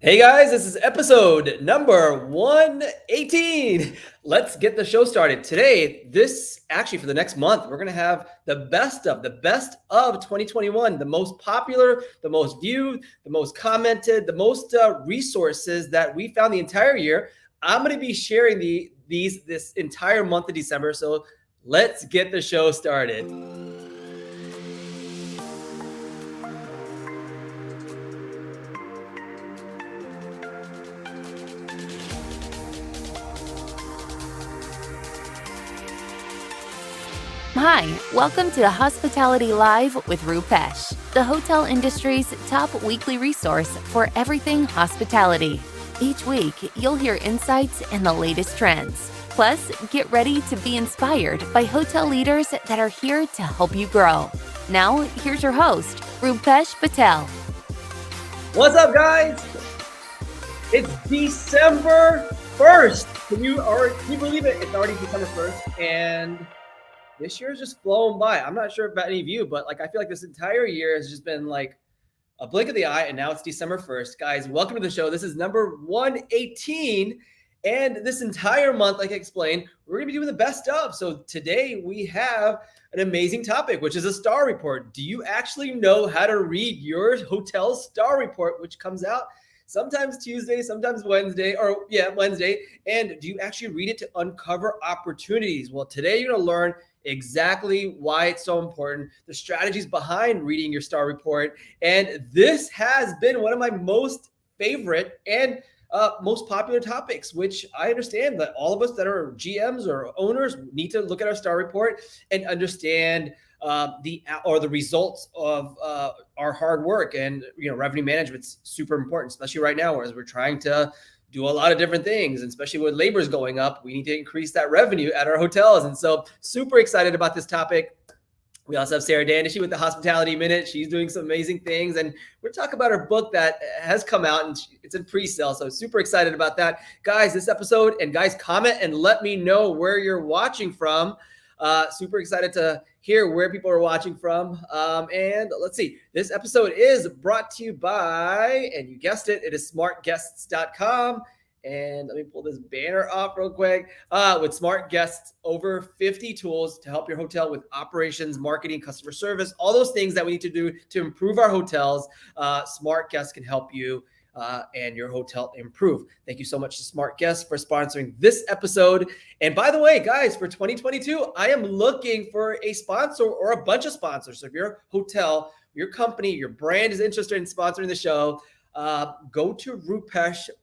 Hey guys, this is episode number 118. Let's get the show started. Today, for the next month, we're going to have the best of 2021, the most popular, the most viewed, the most commented, the most resources that we found the entire year. I'm going to be sharing this entire month of December. So let's get the show started. Hi, welcome to Hospitality Live with Rupesh, the hotel industry's top weekly resource for everything hospitality. Each week, you'll hear insights and the latest trends. Plus, get ready to be inspired by hotel leaders that are here to help you grow. Now, here's your host, Rupesh Patel. What's up, guys? It's December 1st. Can you believe it? It's already December 1st, and this year has just flown by. I'm not sure about any of you, but I feel like this entire year has just been like a blink of the eye, and now it's December 1st. Guys, welcome to the show. This is number 118, and this entire month, like I explained, we're going to be doing the best of. So today we have an amazing topic, which is a star report. Do you actually know how to read your hotel star report, which comes out sometimes Tuesday, sometimes Wednesday, and do you actually read it to uncover opportunities? Well, today you're going to learn exactly why it's so important, the strategies behind reading your star report. And this has been one of my most favorite and most popular topics, which I understand that all of us that are GMs or owners need to look at our star report and understand the results of our hard work. And revenue management's super important, especially right now, as we're trying to do a lot of different things, and especially with labor's going up, we need to increase that revenue at our hotels. And so super excited about this topic. We also have Sarah Dandashy with the Hospitality Minute. She's doing some amazing things, and we're talking about her book that has come out, and it's in pre-sale. So super excited about that. Guys, this episode, and guys, comment and let me know where you're watching from. Super excited to hear where people are watching from. And let's see, this episode is brought to you by, and you guessed it, it is smartguests.com. And let me pull this banner off real quick. With Smart Guests, over 50 tools to help your hotel with operations, marketing, customer service, all those things that we need to do to improve our hotels. Smart Guests can help you and your hotel improve. Thank you so much to Smart Guests for sponsoring this episode. And by the way, guys, for 2022, I am looking for a sponsor or a bunch of sponsors. So if your hotel, your company, your brand is interested in sponsoring the show, go to rupesh.co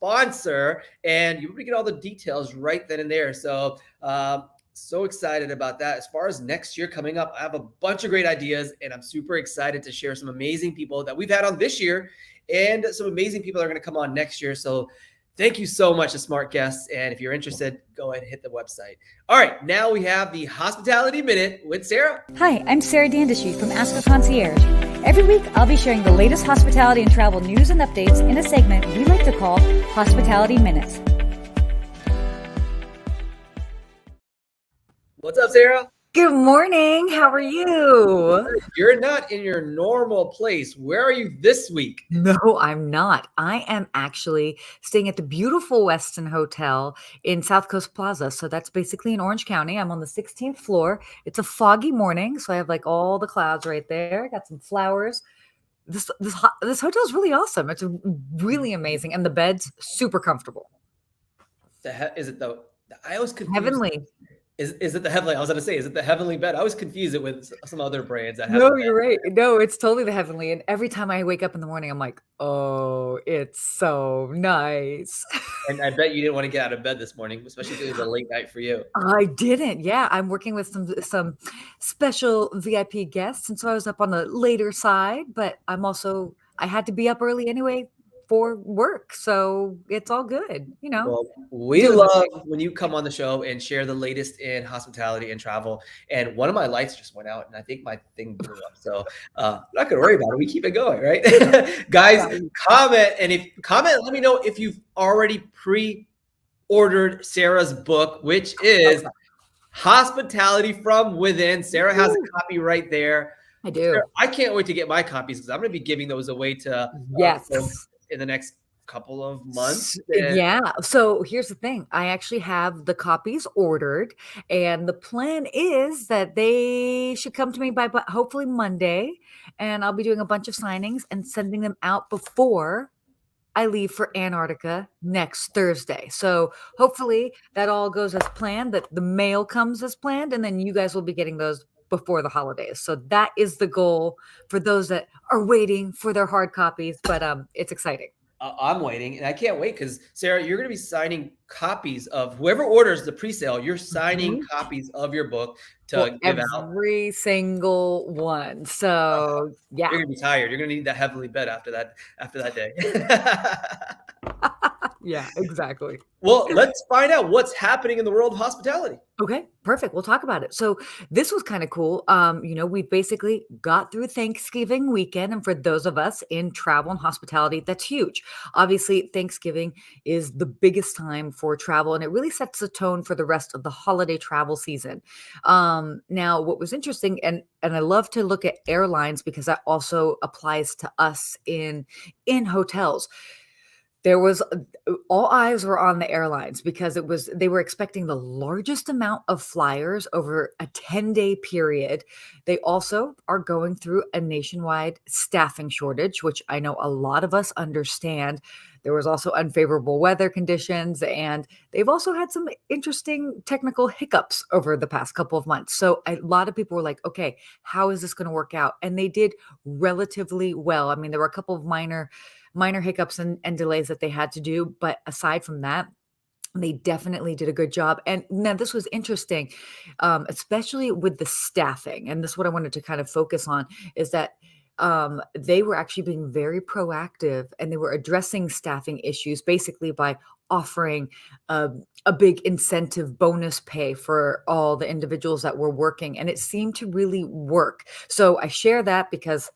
/sponsor, and you'll get all the details right then and there. So so excited about that. As far as next year coming up, I have a bunch of great ideas, and I'm super excited to share some amazing people that we've had on this year and some amazing people that are going to come on next year. So thank you so much to Smart Guests. And if you're interested, go ahead and hit the website. All right, now we have the Hospitality Minute with Sarah. Hi, I'm Sarah Dandashy from Ask a Concierge. Every week, I'll be sharing the latest hospitality and travel news and updates in a segment we like to call Hospitality Minutes. What's up, Sarah? Good morning. How are you? You're not in your normal place. Where are you this week? No, I'm not. I am actually staying at the beautiful Westin Hotel in South Coast Plaza. So that's basically in Orange County. I'm on the 16th floor. It's a foggy morning, so I have like all the clouds right there. Got some flowers. This hotel is really awesome. It's really amazing, and the bed's super comfortable. Is it the? I always confuse. Heavenly. Is it the Heavenly? I was going to say, is it the Heavenly bed? I always confuse it with some other brands. That have No, you're right. No, it's totally the Heavenly. And every time I wake up in the morning, I'm like, oh, it's so nice. And I bet you didn't want to get out of bed this morning, especially if it was a late night for you. I didn't. Yeah, I'm working with some special VIP guests, and so I was up on the later side. But I had to be up early anyway for work, so it's all good, Well, we love when you come on the show and share the latest in hospitality and travel. And one of my lights just went out, and I think my thing blew up. So I'm not gonna worry about it. We keep it going, right? Guys, comment, and let me know if you've already pre-ordered Sarah's book, which is Hospitality from Within. Sarah has a copy right there. I do. I can't wait to get my copies because I'm going to be giving those away to Yes. folks in the next couple of months. And Yeah. So here's the thing. I actually have the copies ordered, and the plan is that they should come to me by hopefully Monday, and I'll be doing a bunch of signings and sending them out before I leave for Antarctica next Thursday. So hopefully that all goes as planned, that the mail comes as planned, and then you guys will be getting those before the holidays. So that is the goal for those that are waiting for their hard copies, but it's exciting. I'm waiting, and I can't wait because Sarah, you're going to be signing copies of whoever orders the pre-sale. You're signing copies of your book to give out. Every single one. So yeah. You're going to be tired. You're going to need that heavily bed after that day. Yeah, exactly. Well, let's find out what's happening in the world of hospitality. Okay, perfect. We'll talk about it. So this was kind of cool. We basically got through Thanksgiving weekend, and for those of us in travel and hospitality, that's huge. Obviously, Thanksgiving is the biggest time for travel, and it really sets the tone for the rest of the holiday travel season. Now, what was interesting, and I love to look at airlines because that also applies to us in hotels. There was all eyes were on the airlines because they were expecting the largest amount of flyers over a 10-day period. They also are going through a nationwide staffing shortage, which I know a lot of us understand. There was also unfavorable weather conditions, and they've also had some interesting technical hiccups over the past couple of months. So a lot of people were like, okay, how is this going to work out? And they did relatively well. I mean, there were a couple of minor hiccups and delays that they had to do. But aside from that, they definitely did a good job. And now this was interesting, especially with the staffing. And this is what I wanted to kind of focus on is that they were actually being very proactive, and they were addressing staffing issues basically by offering a big incentive bonus pay for all the individuals that were working. And it seemed to really work. So I share that because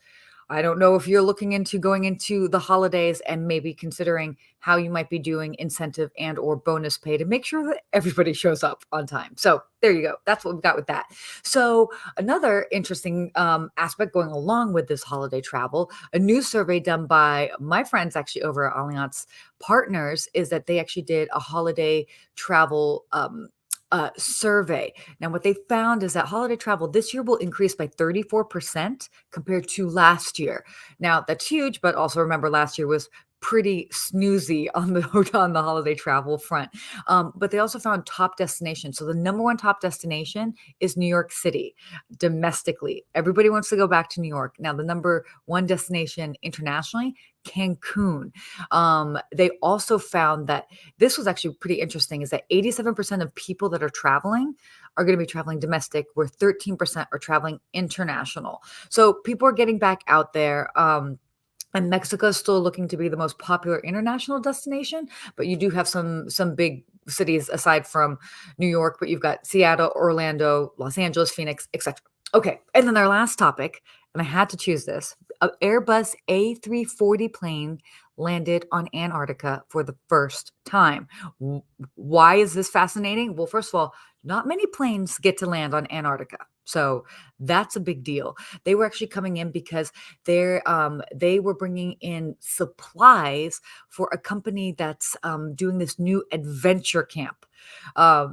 I don't know if you're looking into going into the holidays and maybe considering how you might be doing incentive and or bonus pay to make sure that everybody shows up on time. So there you go. That's what we've got with that. So another interesting aspect going along with this holiday travel, a new survey done by my friends actually over at Allianz Partners is that they actually did a holiday travel survey. Now, what they found is that holiday travel this year will increase by 34% compared to last year. Now, that's huge, but also remember last year was pretty snoozy on the holiday travel front. But they also found top destinations. So the number one top destination is New York City domestically. Everybody wants to go back to New York. Now, the number one destination internationally, Cancun. They also found that this was actually pretty interesting is that 87% of people that are traveling are going to be traveling domestic, where 13% are traveling international. So people are getting back out there. And Mexico is still looking to be the most popular international destination, but you do have some big cities aside from New York, but you've got Seattle, Orlando, Los Angeles, Phoenix, etc. Okay, and then our last topic, and I had to choose this, an Airbus A340 plane landed on Antarctica for the first time. Why is this fascinating? Well, first of all, not many planes get to land on Antarctica. So that's a big deal. They were actually coming in because they were bringing in supplies for a company that's doing this new adventure camp.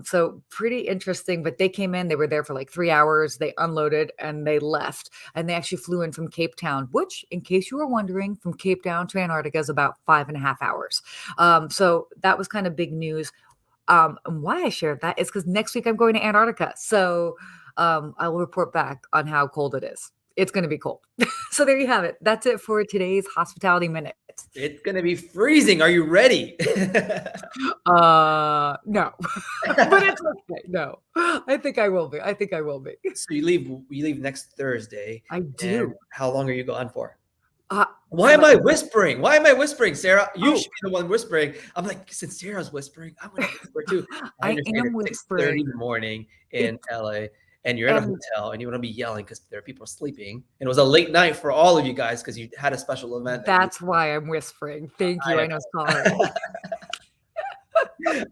So pretty interesting, but they came in, they were there for like 3 hours, they unloaded and they left. And they actually flew in from Cape Town, which in case you were wondering, from Cape Town to Antarctica is about 5.5 hours. So that was kind of big news. And why I shared that is because next week I'm going to Antarctica. So I will report back on how cold it is. It's going to be cold. So there you have it. That's it for today's Hospitality Minute. It's going to be freezing. Are you ready? No, but it's okay. No, I think I will be. So you leave next Thursday. I do. And how long are you gone for? Why am I whispering? Sarah? You should be the one whispering. I'm like, since Sarah's whispering, I'm going to whisper too. I am it's whispering. 6:30 in the morning in LA, and you're at a hotel, and you want to be yelling because there are people sleeping. And it was a late night for all of you guys because you had a special event. That's why I'm whispering. Thank you. I know. Sorry.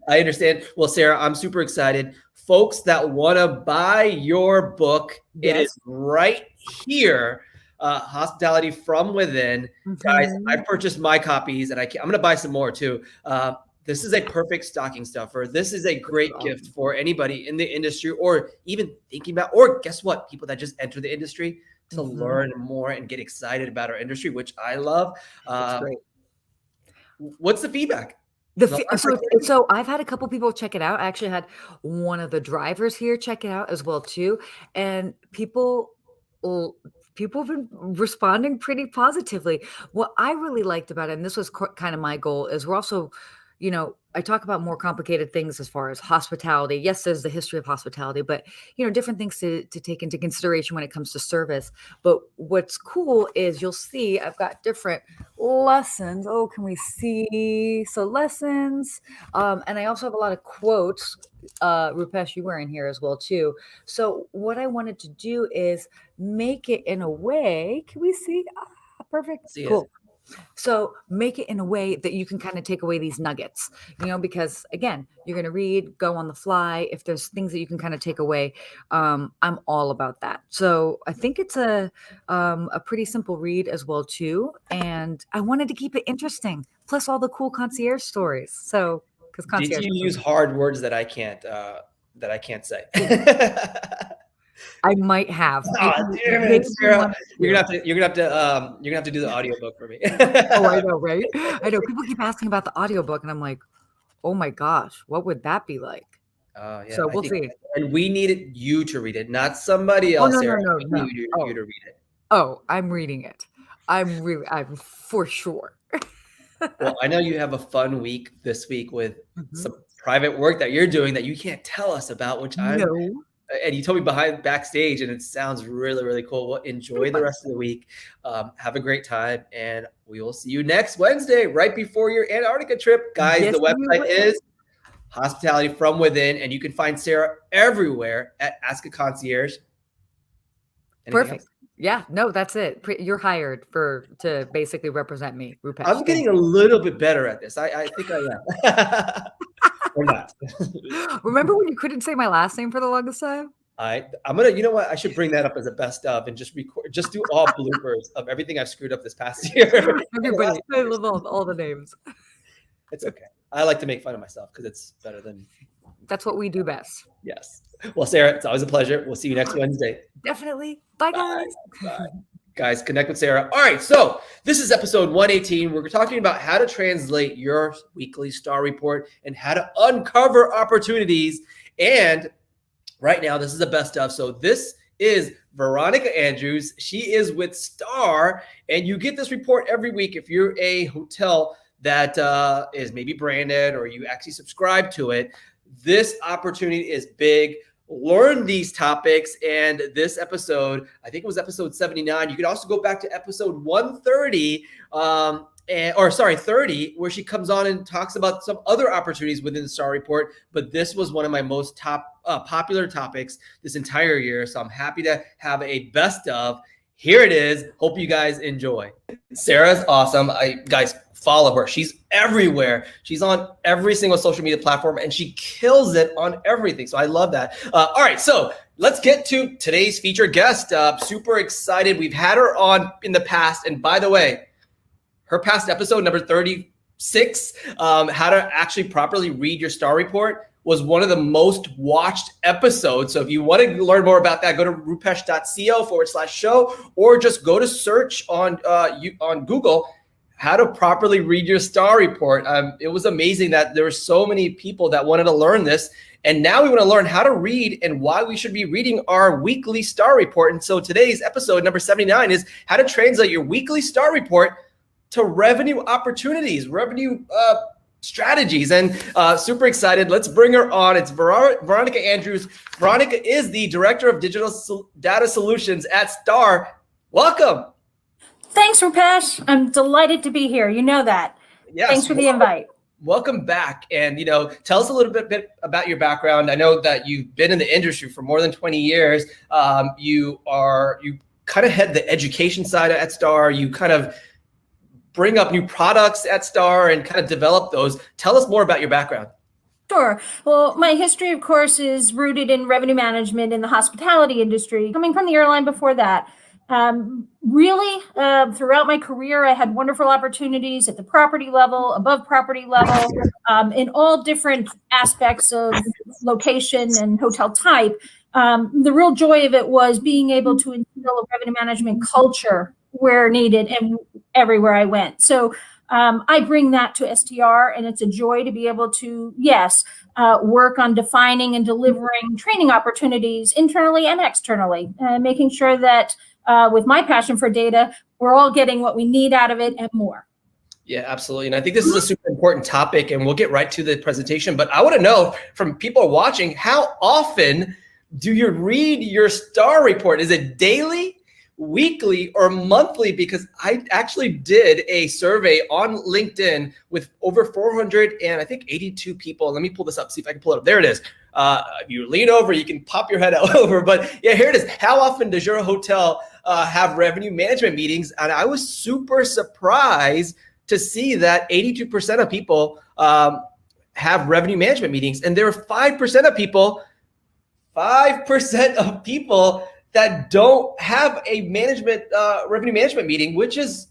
I understand. Well, Sarah, I'm super excited. Folks that want to buy your book, it is right here. Hospitality from Within. Guys, I purchased my copies and I'm going to buy some more too. This is a perfect stocking stuffer. This is a great gift for anybody in the industry or even thinking about, or guess what? People that just enter the industry to learn more and get excited about our industry, which I love. That's great. What's the feedback? So I've had a couple people check it out. I actually had one of the drivers here check it out as well too. And people have been responding pretty positively. What I really liked about it, and this was kind of my goal, is we're also, I talk about more complicated things as far as hospitality. Yes, there's the history of hospitality, but different things to take into consideration when it comes to service. But what's cool is you'll see I've got different lessons. Oh, can we see? So lessons. And I also have a lot of quotes. Rupesh, you were in here as well too. So what I wanted to do is make it in a way. Can we see? Perfect. Cool. So make it in a way that you can kind of take away these nuggets, because again, you're going to read, go on the fly. If there's things that you can kind of take away, I'm all about that. So I think it's a pretty simple read as well too. And I wanted to keep it interesting, plus all the cool concierge stories. So because concierge, did you use hard words that I can't say? I might have. Damn it, Sarah. You're gonna have to do the audiobook for me. Oh, I know, right? I know. People keep asking about the audiobook, and I'm like, oh my gosh, what would that be like? Yeah, so we'll see. And we needed you to read it, not somebody else. No. We need you to read it. Oh, I'm reading it. I'm for sure. Well, I know you have a fun week this week with some private work that you're doing that you can't tell us about, which I know. And you told me backstage, and it sounds really, really cool. Well, enjoy the rest of the week. Have a great time, and we will see you next Wednesday, right before your Antarctica trip. Guys, the website is Hospitality from Within, and you can find Sarah everywhere at Ask a Concierge. Perfect. Else? Yeah, no, that's it. You're hired to basically represent me, Rupesh. I'm getting a little bit better at this. I think I am. Or not. Remember when you couldn't say my last name for the longest time? I'm gonna, you know what? I should bring that up as a best of and just do all bloopers of everything I've screwed up this past year. Everybody, I love all the names. It's okay. I like to make fun of myself because it's better than. That's what we do best. Yes. Well, Sarah, it's always a pleasure. We'll see you next Wednesday. Definitely. Bye, guys. Bye. Guys, connect with Sarah. All right, so this is episode 118. We're talking about how to translate your weekly STAR report and how to uncover opportunities. And right now, this is the best of. So this is Veronica Andrews. She is with STAR, and you get this report every week if you're a hotel that is maybe branded or you actually subscribe to it. This opportunity is big. Learn these topics, and this episode, I think it was episode 79. You could also go back to episode 130, 30, where she comes on and talks about some other opportunities within the STAR report. But this was one of my most popular topics this entire year, so I'm happy to have a best of. Here it is. Hope you guys enjoy. Sarah's awesome. Guys, follow her. She's everywhere. She's on every single social media platform, and she kills it on everything. So I love that. All right, so let's get to today's featured guest. Super excited. We've had her on in the past, and by the way, her past episode, number 36, how to actually properly read your STAR report, was one of the most watched episodes. So if you want to learn more about that, go to rupesh.co/show, or just go to search on Google, how to properly read your STAR report. It was amazing that there were so many people that wanted to learn this. And now we want to learn how to read and why we should be reading our weekly STAR report. And so today's episode, number 79, is how to translate your weekly STAR report to revenue opportunities, revenue strategies. And super excited. Let's bring her on. It's Veronica Andrews. Veronica is the Director of Digital Data Solutions at STAR. Welcome. Thanks, Rupesh. I'm delighted to be here. You know that. Yes. Thanks for the invite. Welcome back. And, tell us a little bit about your background. I know that you've been in the industry for more than 20 years. You kind of head the education side at STAR. You kind of bring up new products at STAR and kind of develop those. Tell us more about your background. Sure. Well, my history, of course, is rooted in revenue management in the hospitality industry, coming from the airline before that. Really, throughout my career, I had wonderful opportunities at the property level, above property level, in all different aspects of location and hotel type. The real joy of it was being able to instill a revenue management culture where needed and everywhere I went. So I bring that to STR, and it's a joy to be able to, yes, work on defining and delivering training opportunities internally and externally, making sure that with my passion for data, we're all getting what we need out of it and more. Yeah, absolutely. And I think this is a super important topic, and we'll get right to the presentation. But I want to know from people watching, how often do you read your STAR report? Is it daily, weekly, or monthly? Because I actually did a survey on LinkedIn with over 400 and I think 82 people. Let me pull this up, see if I can pull it up. There it is. If you lean over, you can pop your head over. But yeah, here it is. How often does your hotel have revenue management meetings? And I was super surprised to see that 82% of people have revenue management meetings. And there are 5% of people that don't have a revenue management meeting, which is,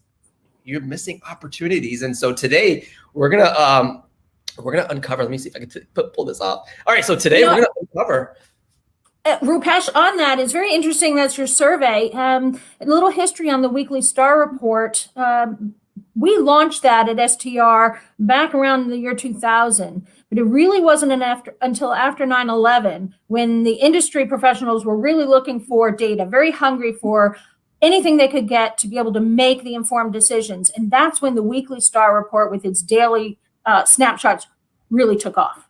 you're missing opportunities. And so today we're gonna uncover. Let me see if I can pull this off. All right, so today we're gonna uncover. Rupesh, on that, it's very interesting. That's your survey. A little history on the weekly STAR report. We launched that at STR back around the year 2000, but it really wasn't until after 9/11 when the industry professionals were really looking for data, very hungry for anything they could get to be able to make the informed decisions. And that's when the weekly STAR report with its daily snapshots really took off.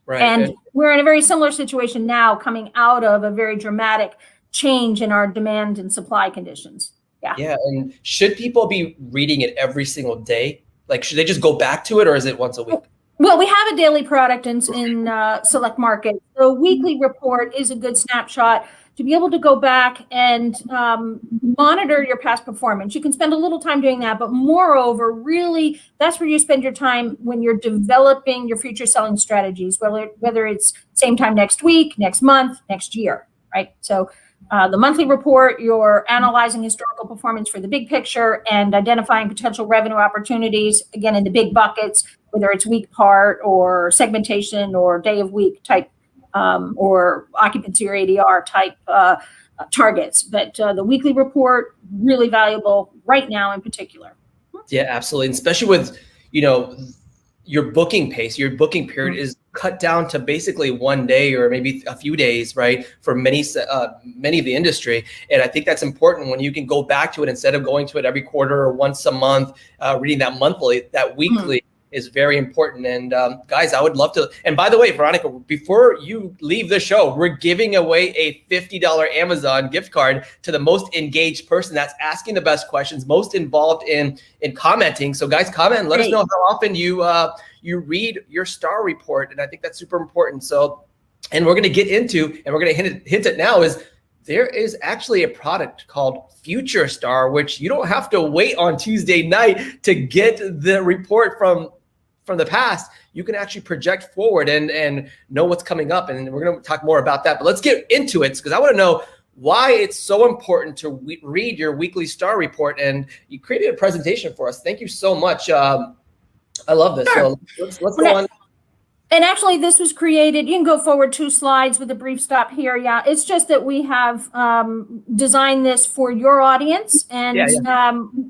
Right. And we're in a very similar situation now, coming out of a very dramatic change in our demand and supply conditions. Yeah. And should people be reading it every single day? Like, should they just go back to it, or is it once a week? Well, we have a daily product in select markets. The weekly report is a good snapshot to be able to go back and monitor your past performance. You can spend a little time doing that, but moreover, really, that's where you spend your time when you're developing your future selling strategies, whether it's same time next week, next month, next year, right? So the monthly report, you're analyzing historical performance for the big picture and identifying potential revenue opportunities, again, in the big buckets, whether it's week part or segmentation or day of week type or occupancy or ADR type targets. But the weekly report, really valuable right now in particular. Yeah, absolutely. And especially with, your booking pace, your booking period is cut down to basically one day or maybe a few days, right? For many of the industry. And I think that's important when you can go back to it instead of going to it every quarter or once a month, reading that monthly, that weekly is very important. And guys, I would love to. And by the way, Veronica, before you leave the show, we're giving away a $50 Amazon gift card to the most engaged person that's asking the best questions, most involved in commenting. So guys, comment and let us know how often you read your STAR report. And I think that's super important. So, and we're going to get into, and we're going to hint at now, is there is actually a product called Future STAR, which you don't have to wait on Tuesday night to get the report from the past. You can actually project forward and know what's coming up. And we're going to talk more about that. But let's get into it, because I want to know why it's so important to read your weekly STAR report. And you created a presentation for us. Thank you so much. I love this. Sure. So let's go on. And actually, this was created, you can go forward 2 slides with a brief stop here. Yeah, it's just that we have designed this for your audience and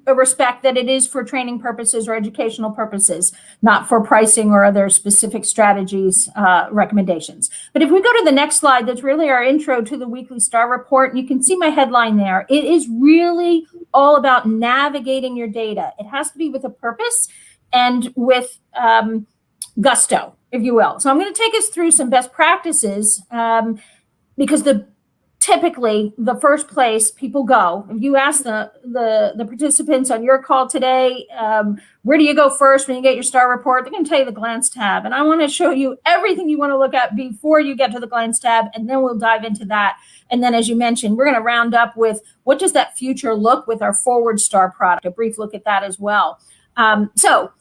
a respect that it is for training purposes or educational purposes, not for pricing or other specific strategies recommendations. But if we go to the next slide, that's really our intro to the weekly STAR report. And you can see my headline there. It is really all about navigating your data. It has to be with a purpose and with gusto, if you will. So I'm going to take us through some best practices because typically the first place people go, if you ask the participants on your call today, where do you go first when you get your STAR report? They're going to tell you the glance tab. And I want to show you everything you want to look at before you get to the glance tab, and then we'll dive into that. And then, as you mentioned, we're going to round up with what does that future look with our forward STAR product, a brief look at that as well. So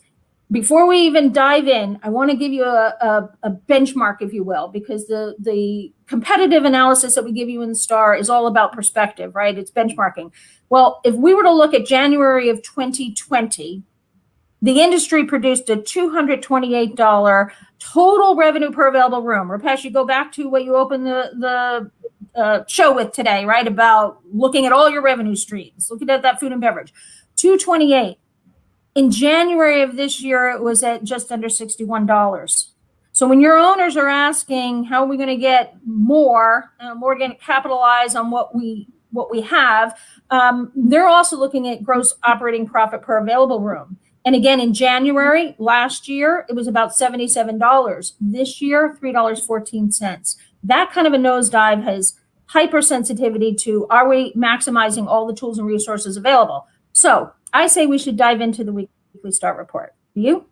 before we even dive in, I want to give you a benchmark, if you will, because the competitive analysis that we give you in the STAR is all about perspective, right? It's benchmarking. Well, if we were to look at January of 2020, the industry produced a $228 total revenue per available room. Rupesh, you go back to what you opened the show with today, right? About looking at all your revenue streams, looking at that food and beverage. $228. In January of this year, it was at just under $61. So when your owners are asking, how are we going to get more, we're going to capitalize on what we have, they're also looking at gross operating profit per available room. And again, in January last year, it was about $77. This year, $3.14. That kind of a nosedive has hypersensitivity to, are we maximizing all the tools and resources available? So I say we should dive into the weekly STAR report. You?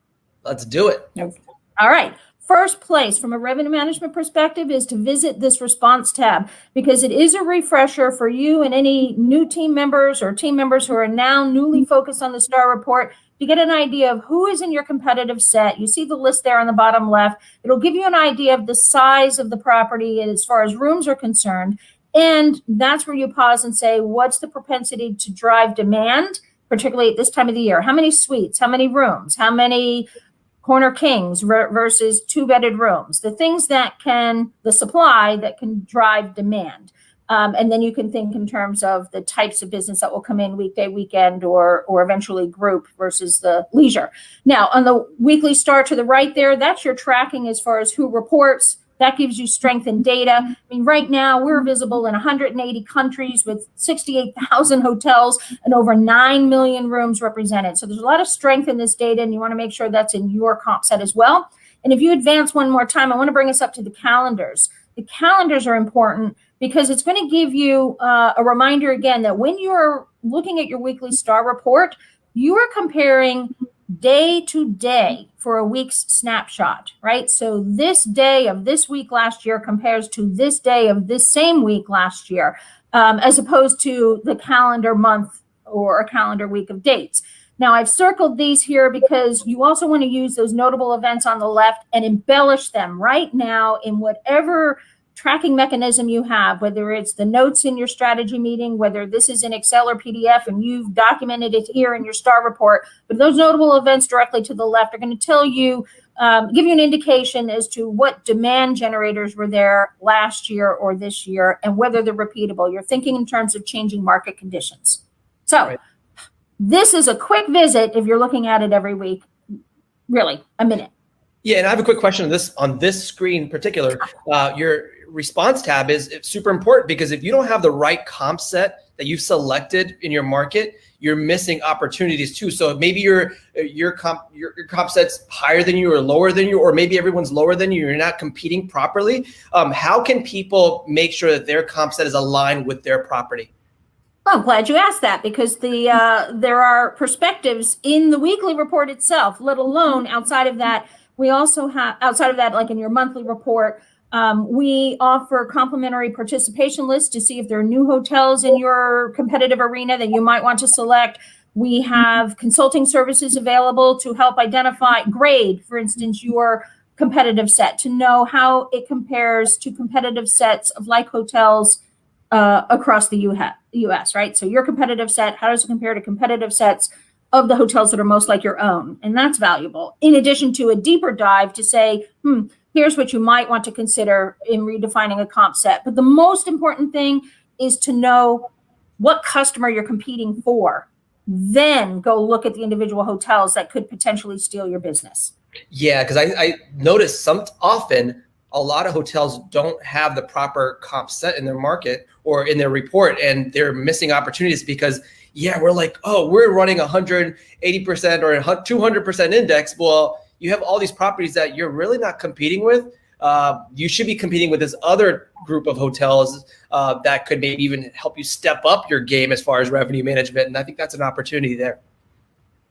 Let's do it. Okay. All right. First place from a revenue management perspective is to visit this response tab, because it is a refresher for you and any new team members or team members who are now newly focused on the STAR report to get an idea of who is in your competitive set. You see the list there on the bottom left. It'll give you an idea of the size of the property as far as rooms are concerned. And that's where you pause and say, what's the propensity to drive demand, particularly at this time of the year? How many suites, how many rooms, how many corner kings versus two-bedded rooms, the things that can, the supply that can drive demand. And then you can think in terms of the types of business that will come in weekday, weekend, or eventually group versus the leisure. Now, on the weekly STAR to the right there, that's your tracking as far as who reports. That gives you strength in data. I mean, right now we're visible in 180 countries with 68,000 hotels and over 9 million rooms represented. So there's a lot of strength in this data, and you want to make sure that's in your comp set as well. And if you advance one more time, I want to bring us up to the calendars. The calendars are important because it's going to give you a reminder again that when you're looking at your weekly STAR report, you are comparing day to day for a week's snapshot, right? So this day of this week last year compares to this day of this same week last year, as opposed to the calendar month or a calendar week of dates. Now, I've circled these here because you also want to use those notable events on the left and embellish them right now in whatever tracking mechanism you have, whether it's the notes in your strategy meeting, whether this is in Excel or PDF and you've documented it here in your STAR report. But those notable events directly to the left are going to tell you, give you an indication as to what demand generators were there last year or this year and whether they're repeatable. You're thinking in terms of changing market conditions. So right. This is a quick visit if you're looking at it every week, really a minute. Yeah, and I have a quick question on this screen in particular. Your response tab is super important because if you don't have the right comp set that you've selected in your market, you're missing opportunities too. So maybe your comp set's higher than you or lower than you, or maybe everyone's lower than you. You're not competing properly. How can people make sure that their comp set is aligned with their property? I'm glad you asked that because there are perspectives in the weekly report itself, let alone outside of that. We also have, outside of that, like in your monthly report, we offer complimentary participation lists to see if there are new hotels in your competitive arena that you might want to select. We have consulting services available to help identify, grade, for instance, your competitive set to know how it compares to competitive sets of like hotels across the US, right? So your competitive set, how does it compare to competitive sets of the hotels that are most like your own? And that's valuable. In addition to a deeper dive to say, here's what you might want to consider in redefining a comp set. But the most important thing is to know what customer you're competing for. Then go look at the individual hotels that could potentially steal your business. Yeah, because I noticed often a lot of hotels don't have the proper comp set in their market or in their report, and they're missing opportunities because we're like, we're running 180% or 200% index. Well, you have all these properties that you're really not competing with. You should be competing with this other group of hotels that could maybe even help you step up your game as far as revenue management. And I think that's an opportunity there.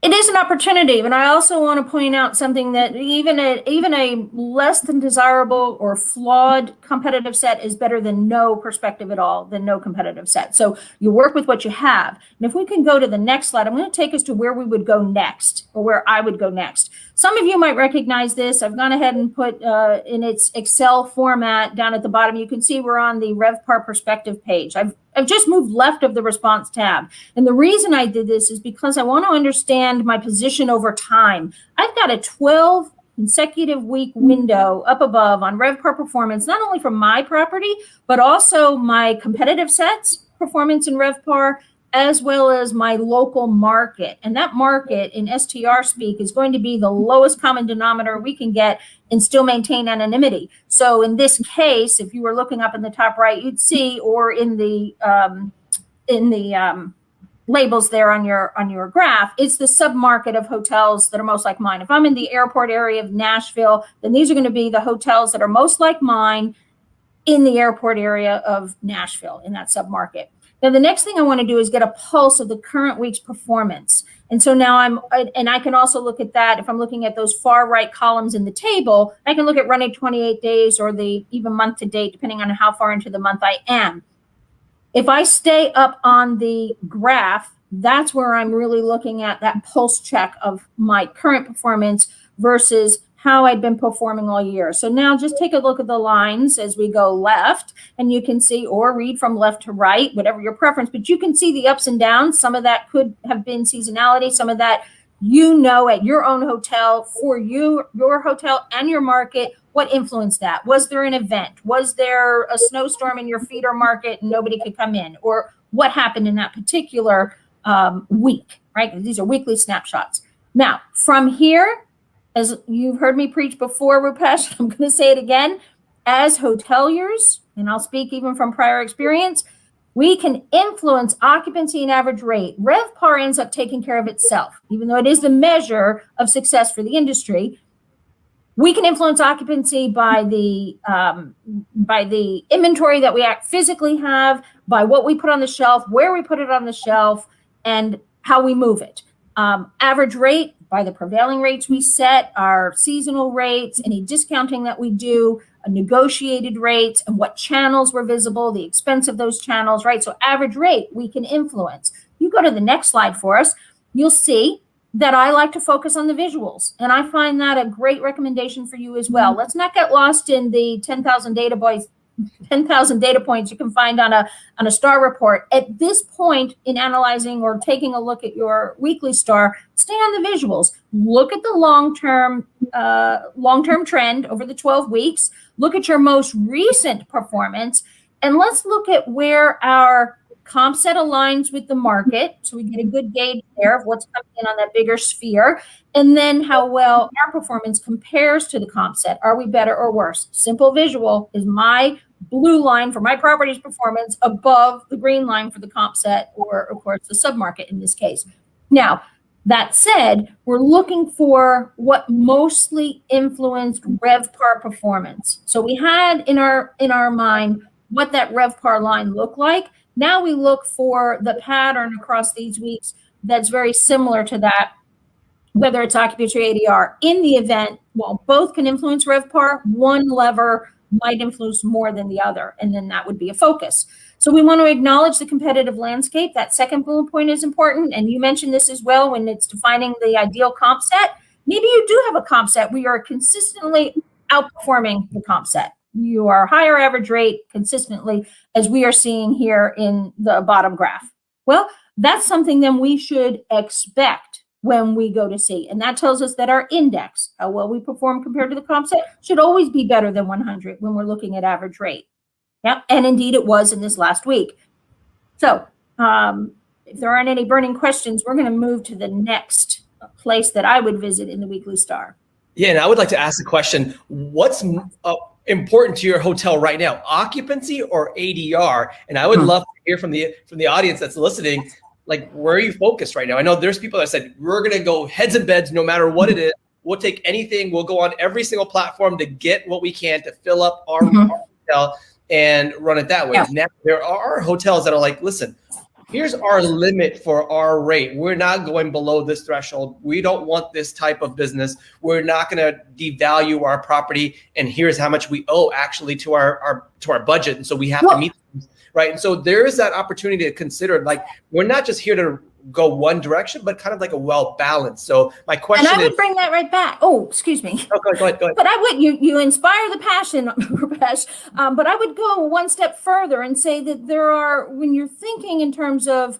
It is an opportunity, but I also want to point out something that even a less than desirable or flawed competitive set is better than no perspective at all, than no competitive set. So you work with what you have. And if we can go to the next slide, I'm going to take us to where we would go next, or where I would go next. Some of you might recognize this. I've gone ahead and put in its Excel format down at the bottom. You can see we're on the RevPAR perspective page. I've just moved left of the response tab. And the reason I did this is because I want to understand my position over time. I've got a 12 consecutive week window up above on RevPAR performance, not only from my property, but also my competitive sets performance in RevPAR, as well as my local market. And that market in STR speak is going to be the lowest common denominator we can get and still maintain anonymity. So in this case, if you were looking up in the top right, you'd see, or in the labels there on your graph, it's the submarket of hotels that are most like mine. If I'm in the airport area of Nashville, then these are going to be the hotels that are most like mine in the airport area of Nashville, in that submarket. Now, the next thing I want to do is get a pulse of the current week's performance. And so now I can also look at that. If I'm looking at those far right columns in the table, I can look at running 28 days or the even month to date, depending on how far into the month I am. If I stay up on the graph, that's where I'm really looking at that pulse check of my current performance versus how I'd been performing all year. So now just take a look at the lines as we go left, and you can see, or read from left to right, whatever your preference, but you can see the ups and downs. Some of that could have been seasonality. Some of that, at your own hotel, for you, your hotel and your market, what influenced that? Was there an event? Was there a snowstorm in your feeder market and nobody could come in? Or what happened in that particular week, right? These are weekly snapshots. Now, from here, as you've heard me preach before, Rupesh, I'm going to say it again. As hoteliers, and I'll speak even from prior experience, we can influence occupancy and average rate. RevPAR ends up taking care of itself, even though it is the measure of success for the industry. We can influence occupancy by the inventory that we physically have, by what we put on the shelf, where we put it on the shelf, and how we move it. Average rate, by the prevailing rates we set, our seasonal rates, any discounting that we do, negotiated rates, and what channels were visible, the expense of those channels, right? So average rate we can influence. You go to the next slide for us, you'll see that I like to focus on the visuals. And I find that a great recommendation for you as well. Let's not get lost in the 10,000 data points you can find on a STAR report. At this point in analyzing or taking a look at your weekly STAR, stay on the visuals. Look at the long-term trend over the 12 weeks. Look at your most recent performance, and let's look at where our comp set aligns with the market, so we get a good gauge there of what's coming in on that bigger sphere, and then how well our performance compares to the comp set. Are we better or worse? Simple visual is my blue line for my property's performance above the green line for the comp set, or of course the submarket in this case. Now, that said, we're looking for what mostly influenced RevPAR performance. So we had in our mind what that RevPAR line looked like. Now we look for the pattern across these weeks that's very similar to that, whether it's occupancy or ADR. In the event, while both can influence RevPAR, one lever might influence more than the other, and then that would be a focus. So we want to acknowledge the competitive landscape. That second bullet point is important, and you mentioned this as well when it's defining the ideal comp set. Maybe you do have a comp set where you are consistently outperforming the comp set. You are higher average rate consistently, as we are seeing here in the bottom graph. Well, that's something then we should expect when we go to see. And that tells us that our index, how well we perform compared to the comp set, should always be better than 100 when we're looking at average rate. Yep, and indeed it was in this last week. So if there aren't any burning questions, we're going to move to the next place that I would visit in the weekly STAR. Yeah, and I would like to ask the question, what's important to your hotel right now, occupancy or ADR? And I would love to hear from the audience that's listening, like, where are you focused right now? I know there's people that said, we're going to go heads and beds no matter what it is. We'll take anything. We'll go on every single platform to get what we can to fill up our hotel and run it that way. Yeah. Now, there are hotels that are like, listen, here's our limit for our rate. We're not going below this threshold. We don't want this type of business. We're not going to devalue our property. And here's how much we owe actually to our budget. And so we have to meet them, right? And so there is that opportunity to consider, like, we're not just here to go one direction, but kind of like a well balanced. So my question is, and I would bring that right back. Oh, excuse me. Oh, go ahead. But I would, you inspire the passion, Rupesh. But I would go one step further and say that there are, when you're thinking in terms of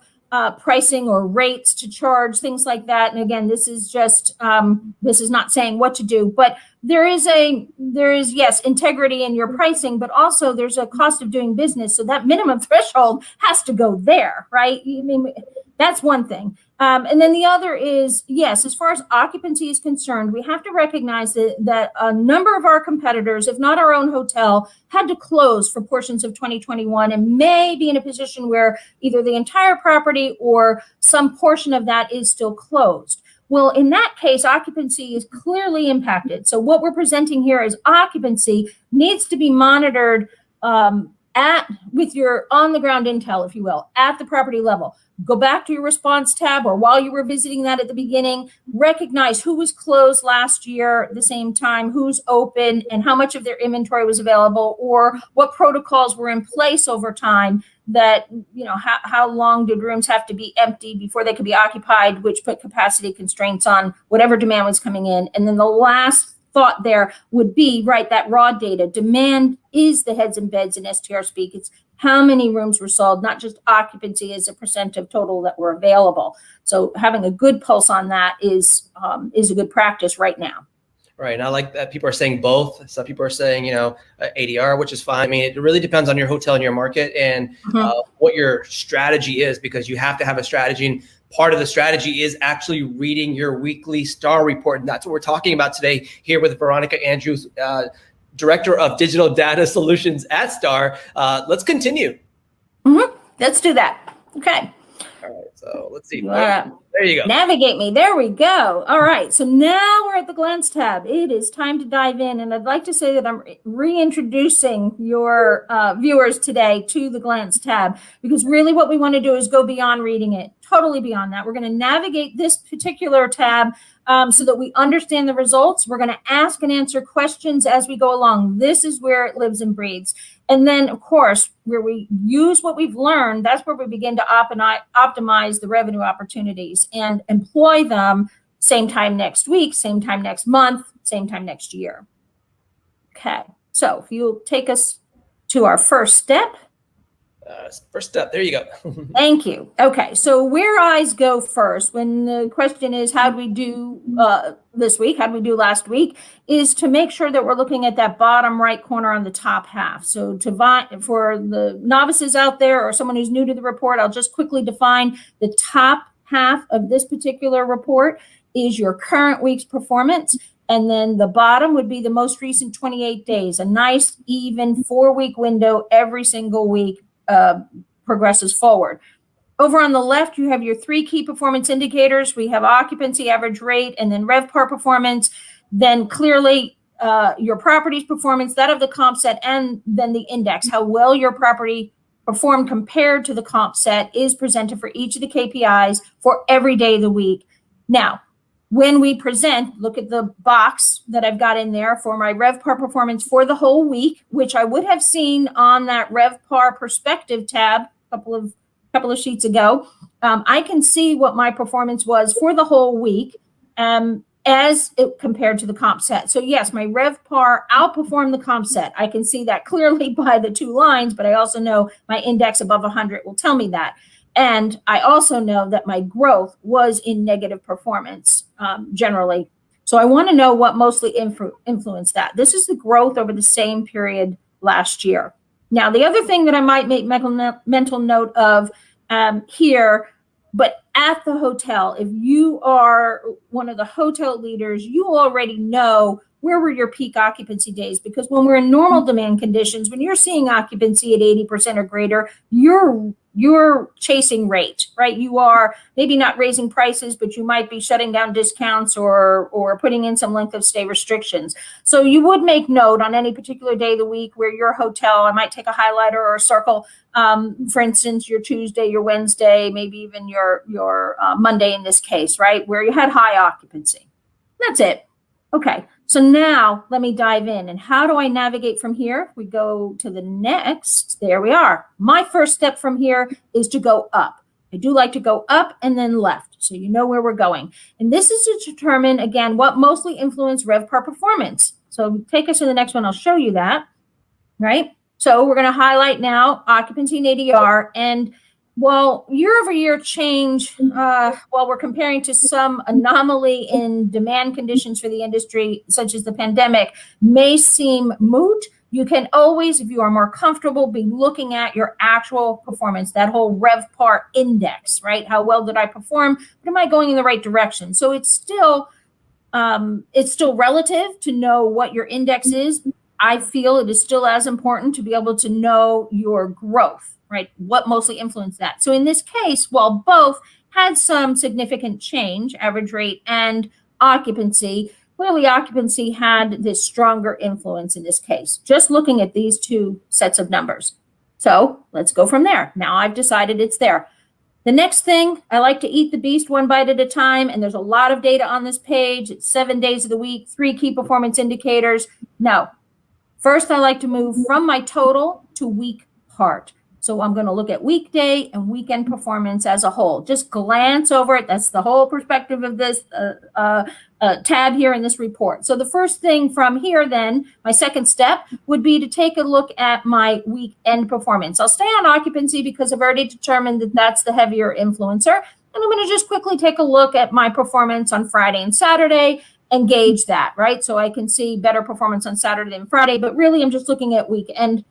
pricing or rates to charge, things like that. And again, this is just, this is not saying what to do, but there is yes, integrity in your pricing, but also there's a cost of doing business. So that minimum threshold has to go there, right? I mean, that's one thing. And then the other is, yes, as far as occupancy is concerned, we have to recognize that a number of our competitors, if not our own hotel, had to close for portions of 2021 and may be in a position where either the entire property or some portion of that is still closed. Well, in that case, occupancy is clearly impacted. So what we're presenting here is occupancy needs to be monitored with your on-the-ground intel, if you will, at the property level. Go back to your response tab, or while you were visiting that at the beginning, recognize who was closed last year at the same time, who's open, and how much of their inventory was available, or what protocols were in place over time that, you know, how long did rooms have to be empty before they could be occupied, which put capacity constraints on whatever demand was coming in. And then the last thought there would be, right, that raw data. Demand is the heads and beds in STR speak. It's how many rooms were sold, not just occupancy as a percent of total that were available. So having a good pulse on that is a good practice right now. Right. And I like that people are saying both. Some people are saying, you know, ADR, which is fine. I mean, it really depends on your hotel and your market and what your strategy is, because you have to have a strategy. And part of the strategy is actually reading your weekly STAR report. And that's what we're talking about today here with Veronica Andrews, Director of Digital Data Solutions at STAR. Let's continue. Let's do that. Okay. All right. So let's see. There you go. Navigate me. There we go. All right. So now we're at the Glance tab. It is time to dive in. And I'd like to say that I'm reintroducing your viewers today to the Glance tab, because really what we want to do is go beyond reading it, totally beyond that. We're going to navigate this particular tab so that we understand the results. We're going to ask and answer questions as we go along. This is where it lives and breathes. And then, of course, where we use what we've learned, that's where we begin to optimize the revenue opportunities and employ them same time next week, same time next month, same time next year. Okay, so if you'll take us to our first step. First step, there you go. Thank you. Okay, so where eyes go first when the question is how do we do this week, how do we do last week, is to make sure that we're looking at that bottom right corner on the top half. So for the novices out there or someone who's new to the report, I'll just quickly define the top half of this particular report is your current week's performance. And then the bottom would be the most recent 28 days, a nice even 4-week window every single week progresses forward. Over on the left, you have your 3 key performance indicators. We have occupancy, average rate, and then RevPAR performance. Then clearly your property's performance, that of the comp set, and then the index, how well your property performed compared to the comp set is presented for each of the KPIs for every day of the week. Now, when we present, look at the box that I've got in there for my RevPAR performance for the whole week, which I would have seen on that RevPAR perspective tab a couple of sheets ago. I can see what my performance was for the whole week as it compared to the comp set. So yes, my RevPAR outperformed the comp set. I can see that clearly by the 2 lines, but I also know my index above 100 will tell me that. And I also know that my growth was in negative performance generally. So I want to know what mostly influenced that. This is the growth over the same period last year. Now, the other thing that I might make mental note of here, but at the hotel, if you are one of the hotel leaders, you already know where were your peak occupancy days, because when we're in normal demand conditions, when you're seeing occupancy at 80% or greater, you're you're chasing rate, right? You are maybe not raising prices, but you might be shutting down discounts or putting in some length of stay restrictions. So you would make note on any particular day of the week where your hotel, I might take a highlighter or a circle, for instance, your Tuesday, your Wednesday, maybe even your Monday in this case, right? Where you had high occupancy. That's it. Okay, so now let me dive in. And how do I navigate from here? We go to the next. There we are. My first step from here is to go up. I do like to go up and then left, so you know where we're going. And this is to determine, again, what mostly influence RevPAR performance. So take us to the next one. I'll show you that, right? So we're going to highlight now occupancy and ADR. And while year-over-year change, while we're comparing to some anomaly in demand conditions for the industry, such as the pandemic, may seem moot, you can always, if you are more comfortable, be looking at your actual performance, that whole RevPAR index, right? How well did I perform? But am I going in the right direction? So it's still relative to know what your index is. I feel it is still as important to be able to know your growth, right? What mostly influenced that. So in this case, while both had some significant change, average rate and occupancy, clearly occupancy had this stronger influence in this case, just looking at these two sets of numbers. So let's go from there. Now I've decided it's there. The next thing, I like to eat the beast one bite at a time, and there's a lot of data on this page. It's 7 days of the week, 3 key performance indicators. No. First, I like to move from my total to week part. So I'm going to look at weekday and weekend performance as a whole. Just glance over it. That's the whole perspective of this tab here in this report. So the first thing from here then, my second step would be to take a look at my weekend performance. I'll stay on occupancy because I've already determined that that's the heavier influencer. And I'm going to just quickly take a look at my performance on Friday and Saturday and gauge that, right? So I can see better performance on Saturday than Friday, but really I'm just looking at weekend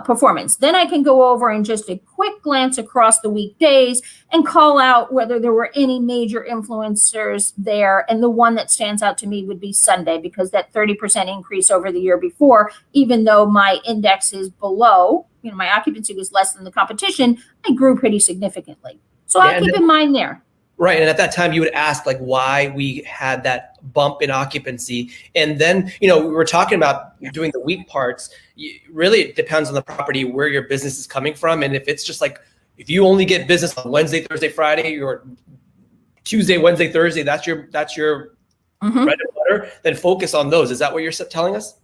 performance. Then I can go over and just a quick glance across the weekdays and call out whether there were any major influencers there. And the one that stands out to me would be Sunday, because that 30% increase over the year before, even though my index is below, my occupancy was less than the competition, I grew pretty significantly. So I'll keep in mind there. Right. And at that time, you would ask like why we had that bump in occupancy. And then, we were talking about doing the week parts. Really, it depends on the property, where your business is coming from. And if it's just like, if you only get business on Wednesday, Thursday, Friday, or Tuesday, Wednesday, Thursday, that's your bread and butter, then focus on those. Is that what you're telling us?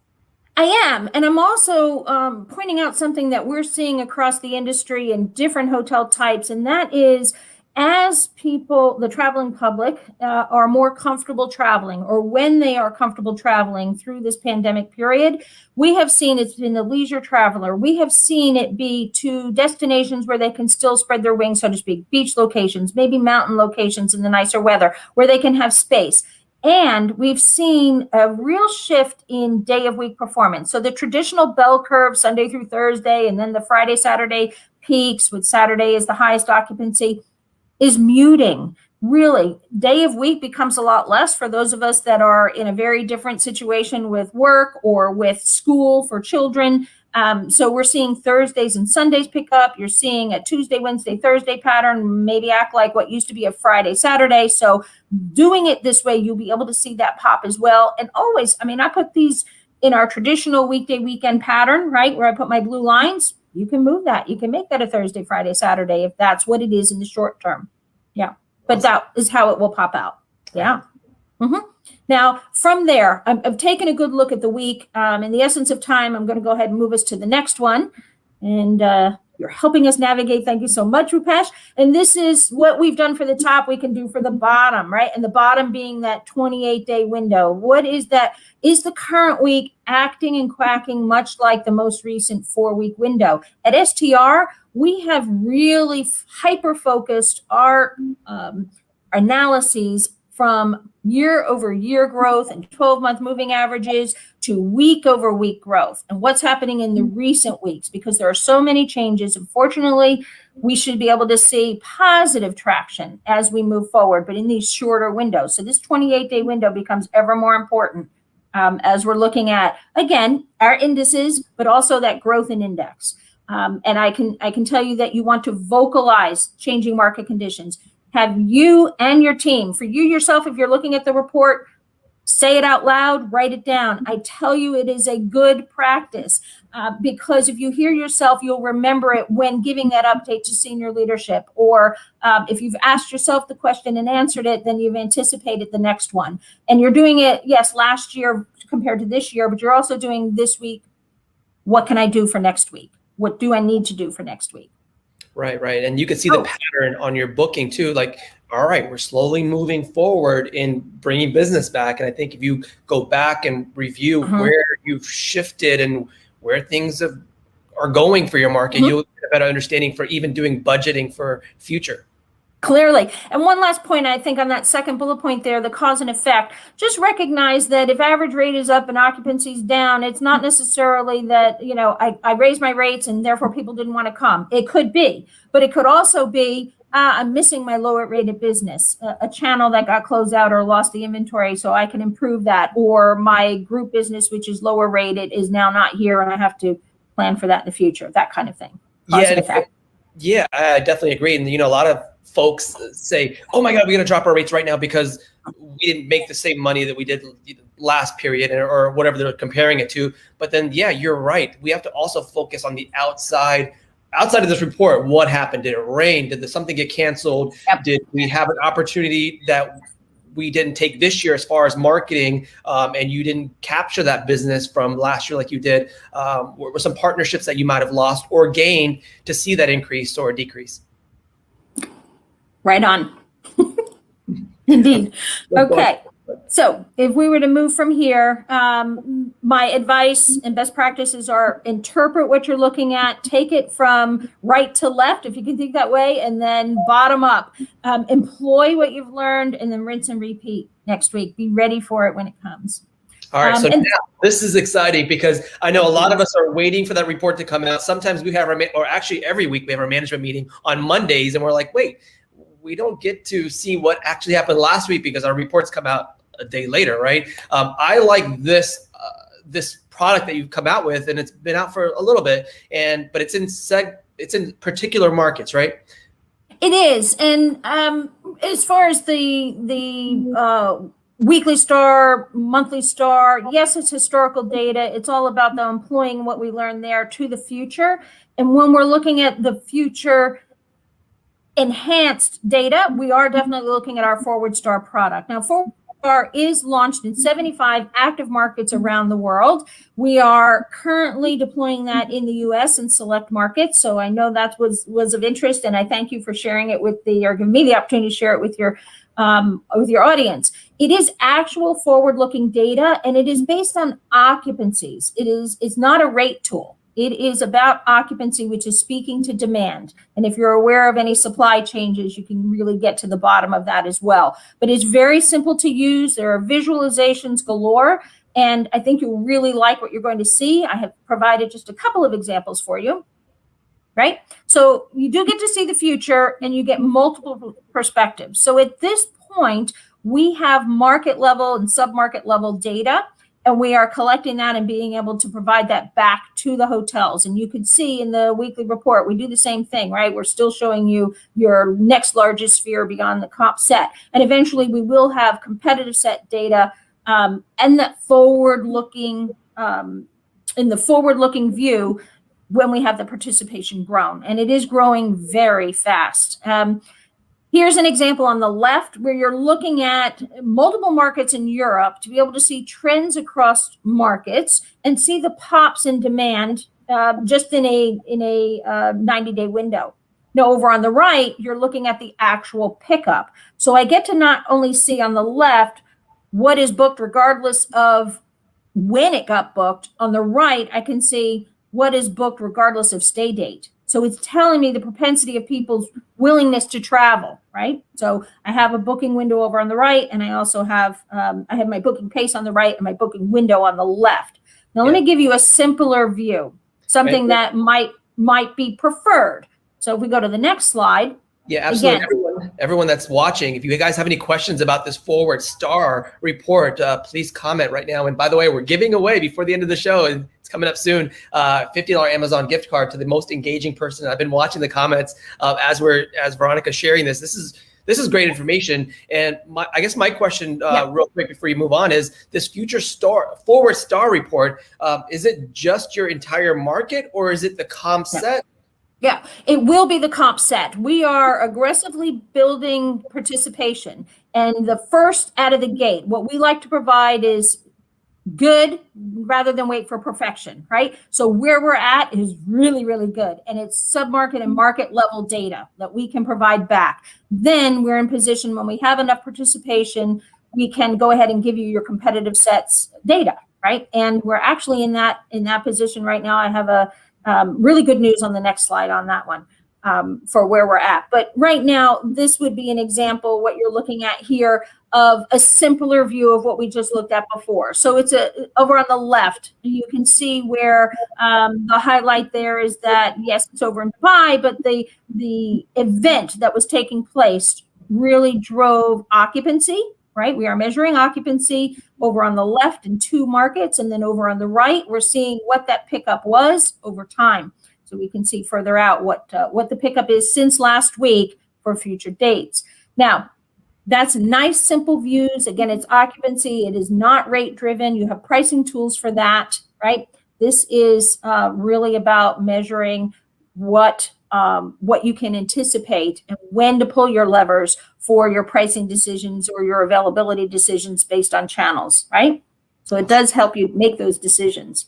I am. And I'm also pointing out something that we're seeing across the industry in different hotel types. And that is, as people, the traveling public, are more comfortable traveling, or when they are comfortable traveling through this pandemic period, we have seen it's been the leisure traveler. We have seen it be to destinations where they can still spread their wings, so to speak, beach locations, maybe mountain locations in the nicer weather, where they can have space. And we've seen a real shift in day of week performance. So the traditional bell curve, Sunday through Thursday, and then the Friday, Saturday peaks, with Saturday is the highest occupancy, is muting. Really, day of week becomes a lot less for those of us that are in a very different situation with work or with school for children. So we're seeing Thursdays and Sundays pick up. You're seeing a Tuesday, Wednesday, Thursday pattern, maybe act like what used to be a Friday, Saturday. So doing it this way, you'll be able to see that pop as well. And always, I put these in our traditional weekday, weekend pattern, right? Where I put my blue lines. You can move that. You can make that a Thursday, Friday, Saturday, if that's what it is in the short term. Yeah. But that is how it will pop out. Yeah. Now, from there, I've taken a good look at the week. In the essence of time, I'm going to go ahead and move us to the next one. And you're helping us navigate. Thank you so much, Rupesh. And this is what we've done for the top, we can do for the bottom, right? And the bottom being that 28-day window. What is that? Is the current week acting and quacking much like the most recent 4-week window? At STR, we have really hyper-focused our analyses from year-over-year growth and 12-month moving averages to week-over-week growth and what's happening in the recent weeks, because there are so many changes. Unfortunately, we should be able to see positive traction as we move forward, but in these shorter windows. So this 28-day window becomes ever more important as we're looking at, again, our indices, but also that growth in index. And I can tell you that you want to vocalize changing market conditions. Have you and your team, for you yourself, if you're looking at the report, say it out loud, write it down. I tell you, it is a good practice because if you hear yourself, you'll remember it when giving that update to senior leadership. Or if you've asked yourself the question and answered it, then you've anticipated the next one. And you're doing it, yes, last year compared to this year, but you're also doing this week. What can I do for next week? What do I need to do for next week? Right. And you can see the pattern on your booking too. Like, all right, we're slowly moving forward in bringing business back. And I think if you go back and review where you've shifted and where things are going for your market, you'll get a better understanding for even doing budgeting for future. Clearly. And one last point, I think on that second bullet point there, the cause and effect, just recognize that if average rate is up and occupancy is down, it's not necessarily that, I raised my rates and therefore people didn't want to come. It could be, but it could also be, I'm missing my lower rated business, a channel that got closed out or lost the inventory, so I can improve that. Or my group business, which is lower rated, is now not here and I have to plan for that in the future, that kind of thing. Yeah, I definitely agree. And, a lot of folks say, oh my God, we're going to drop our rates right now because we didn't make the same money that we did last period or whatever they're comparing it to. But then, yeah, you're right. We have to also focus on the outside of this report. What happened? Did it rain? Did something get canceled? Yep. Did we have an opportunity that we didn't take this year as far as marketing, and you didn't capture that business from last year like you did? Were some partnerships that you might have lost or gained to see that increase or decrease? Right on. Indeed. Okay. So if we were to move from here, my advice and best practices are interpret what you're looking at, take it from right to left, if you can think that way, and then bottom up. Employ what you've learned and then rinse and repeat next week. Be ready for it when it comes. All right. So now this is exciting because I know a lot of us are waiting for that report to come out. Sometimes we have or actually every week we have our management meeting on Mondays and we're like, wait, we don't get to see what actually happened last week because our reports come out a day later, right? I like this product that you've come out with, and it's been out for a little bit, but it's in particular markets, right? It is, and as far as the weekly star, monthly star, yes, it's historical data. It's all about the employing what we learned there to the future, and when we're looking at the future enhanced data, we are definitely looking at our Forward Star product. Now, Forward Star is launched in 75 active markets around the world. We are currently deploying that in the US in select markets. So I know that was of interest, and I thank you for sharing it or giving me the opportunity to share it with your audience. It is actual forward-looking data, and it is based on occupancies. It's not a rate tool. It is about occupancy, which is speaking to demand. And if you're aware of any supply changes, you can really get to the bottom of that as well. But it's very simple to use. There are visualizations galore, and I think you'll really like what you're going to see. I have provided just a couple of examples for you, right? So you do get to see the future, and you get multiple perspectives. So at this point, we have market level and sub-market level data, and we are collecting that and being able to provide that back to the hotels. And you can see in the weekly report, we do the same thing, right? We're still showing you your next largest sphere beyond the comp set. And eventually we will have competitive set data and that forward-looking, in the forward-looking view when we have the participation grown. And it is growing very fast. Here's an example on the left where you're looking at multiple markets in Europe to be able to see trends across markets and see the pops in demand just in a 90-day window. Now, over on the right, you're looking at the actual pickup. So I get to not only see on the left what is booked regardless of when it got booked. On the right, I can see what is booked regardless of stay date. So it's telling me the propensity of people's willingness to travel, right? So I have a booking window over on the right, and I also have I have my booking pace on the right and my booking window on the left. Now, let me give you a simpler view, something that might be preferred. So if we go to the next slide, Yeah, absolutely. Again, Everyone that's watching, if you guys have any questions about this Forward Star report, please comment right now. And by the way, we're giving away before the end of the show, and it's coming up soon, $50 Amazon gift card to the most engaging person. I've been watching the comments as Veronica's sharing this. This is great information. And I guess my question real quick before you move on is this Forward Star report, is it just your entire market or is it the comp set? Yeah, it will be the comp set. We are aggressively building participation. And the first out of the gate, what we like to provide is good rather than wait for perfection, right? So where we're at is really, really good. And it's sub-market and market level data that we can provide back. Then we're in position when we have enough participation, we can go ahead and give you your competitive sets data, right? And we're actually in that position right now. I have a really good news on the next slide on that one for where we're at. But right now, this would be an example, what you're looking at here, of a simpler view of what we just looked at before. So it's over on the left, you can see where the highlight there is that, yes, it's over in Dubai, but the event that was taking place really drove occupancy, right? We are measuring occupancy over on the left in 2 markets, and then over on the right, we're seeing what that pickup was over time. So we can see further out what the pickup is since last week for future dates. Now, that's nice, simple views. Again, it's occupancy. It is not rate driven. You have pricing tools for that, right? This is really about measuring what you can anticipate and when to pull your levers for your pricing decisions or your availability decisions based on channels, right? So it does help you make those decisions.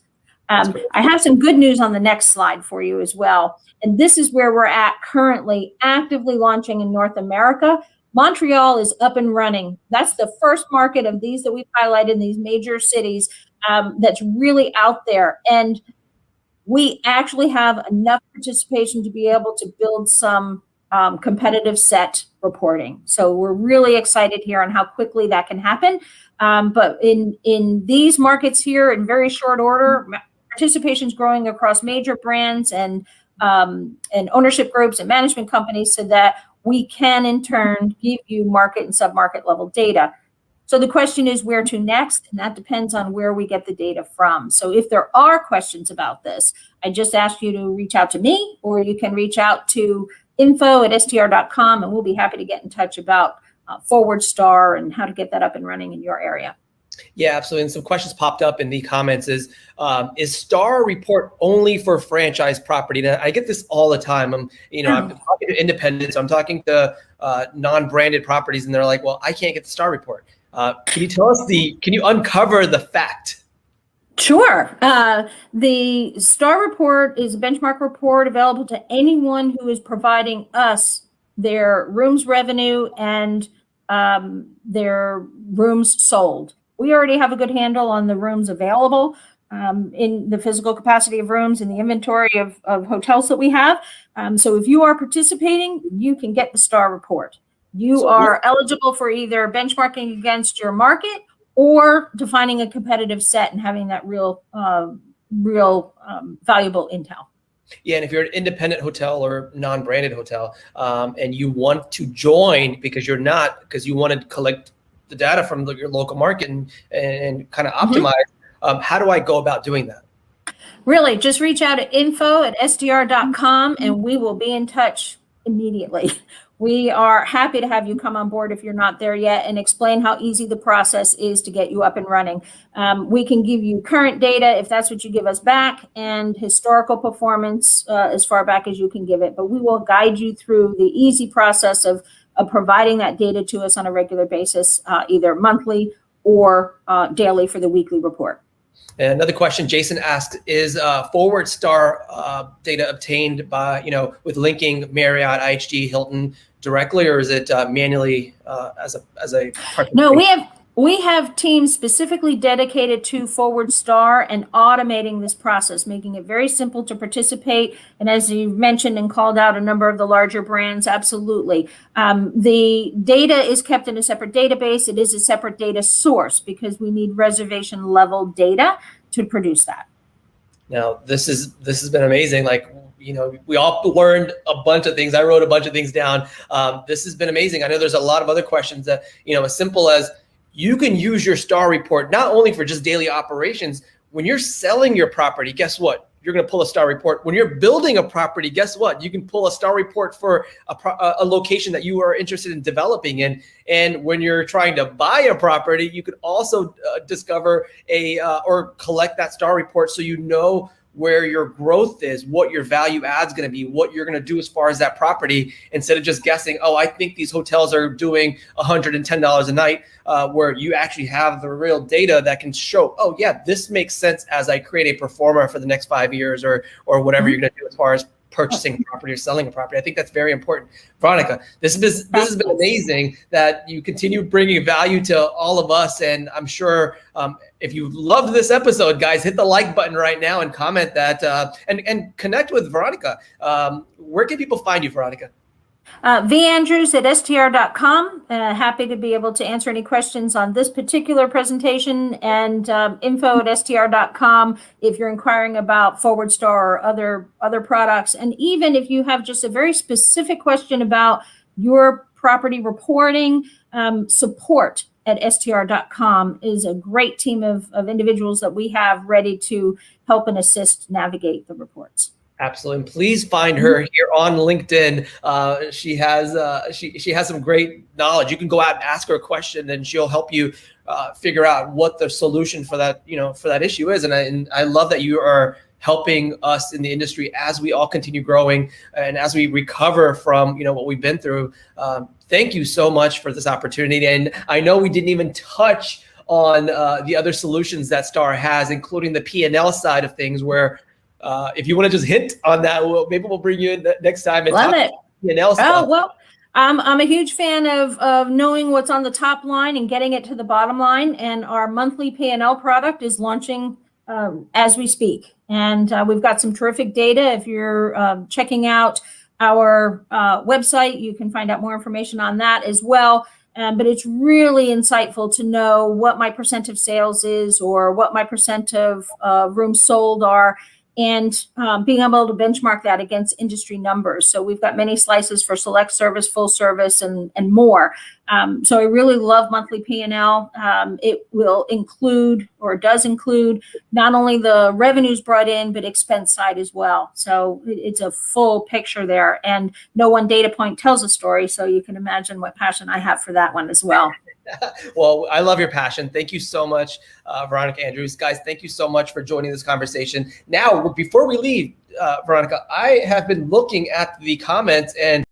I have some good news on the next slide for you as well. And this is where we're at currently, actively launching in North America. Montreal is up and running. That's the first market of these that we've highlighted in these major cities that's really out there. And we actually have enough participation to be able to build some competitive set reporting. So we're really excited here on how quickly that can happen. But in these markets here, in very short order, participation is growing across major brands and ownership groups and management companies so that we can in turn give you market and sub-market level data. So the question is where to next, and that depends on where we get the data from. So if there are questions about this, I just ask you to reach out to me, or you can reach out to info@str.com, and we'll be happy to get in touch about Forward Star and how to get that up and running in your area. Yeah, absolutely. And some questions popped up in the comments is Star report only for franchise property? Now, I get this all the time. I'm talking to independents, I'm talking to non-branded properties, and they're like, well, I can't get the Star report. Can you tell us can you uncover the fact? Sure. The STAR report is a benchmark report available to anyone who is providing us their rooms revenue and their rooms sold. We already have a good handle on the rooms available in the physical capacity of rooms and the inventory of hotels that we have. So if you are participating, you can get the STAR report. You are eligible for either benchmarking against your market or defining a competitive set and having that real valuable intel. Yeah, and if you're an independent hotel or non-branded hotel and you want to join because you want to collect the data from your local market and kind of optimize, how do I go about doing that? Really, just reach out at info@str.com and we will be in touch immediately. We are happy to have you come on board if you're not there yet and explain how easy the process is to get you up and running. We can give you current data if that's what you give us back, and historical performance as far back as you can give it. But we will guide you through the easy process of providing that data to us on a regular basis, either monthly or daily for the weekly report. And another question Jason asked is Forward Star data obtained by, with linking Marriott, IHG, Hilton directly, or is it manually as a part? No, we have teams specifically dedicated to Forward Star and automating this process, making it very simple to participate. And as you mentioned and called out a number of the larger brands, absolutely. The data is kept in a separate database. It is a separate data source because we need reservation level data to produce that. Now, this has been amazing. Like, we all learned a bunch of things. I wrote a bunch of things down. This has been amazing. I know there's a lot of other questions that, as simple as you can use your STAR report, not only for just daily operations. When you're selling your property, guess what? You're going to pull a STAR report. When you're building a property, guess what? You can pull a STAR report for a location that you are interested in developing in. And when you're trying to buy a property, you could also discover or collect that STAR report so you know where your growth is, what your value add is going to be, what you're going to do as far as that property, instead of just guessing, oh, I think these hotels are doing $110 a night, where you actually have the real data that can show, oh yeah, this makes sense as I create a performer for the next 5 years or whatever you're going to do as far as purchasing a property or selling a property. I think that's very important. Veronica, this has been amazing that you continue bringing value to all of us. And I'm sure if you loved this episode, guys, hit the like button right now and comment that and connect with Veronica. Where can people find you, Veronica? vandrews@str.com. Happy to be able to answer any questions on this particular presentation, and info@str.com if you're inquiring about Forward Star or other products. And even if you have just a very specific question about your property reporting, support at str.com is a great team of individuals that we have ready to help and assist navigate the reports. Absolutely. And please find her here on LinkedIn. She has some great knowledge. You can go out and ask her a question, and she'll help you figure out what the solution for that issue is. And I love that you are helping us in the industry as we all continue growing and as we recover from what we've been through. Thank you so much for this opportunity. And I know we didn't even touch on the other solutions that STAR has, including the P&L side of things, where if you want to just hint on that, maybe we'll bring you in next time and talk about P&L stuff. Oh, well, I'm a huge fan of knowing what's on the top line and getting it to the bottom line. And our monthly P&L product is launching as we speak. And we've got some terrific data. If you're checking out our website, you can find out more information on that as well. But it's really insightful to know what my percent of sales is or what my percent of rooms sold are, and being able to benchmark that against industry numbers. So we've got many slices for select service, full service, and more. So I really love monthly P&L. It will include, or does include, not only the revenues brought in, but expense side as well. So it's a full picture there, and no one data point tells a story. So you can imagine what passion I have for that one as well. Well, I love your passion. Thank you so much, Veronica Andrews. Guys, thank you so much for joining this conversation. Now, before we leave, Veronica, I have been looking at the comments, and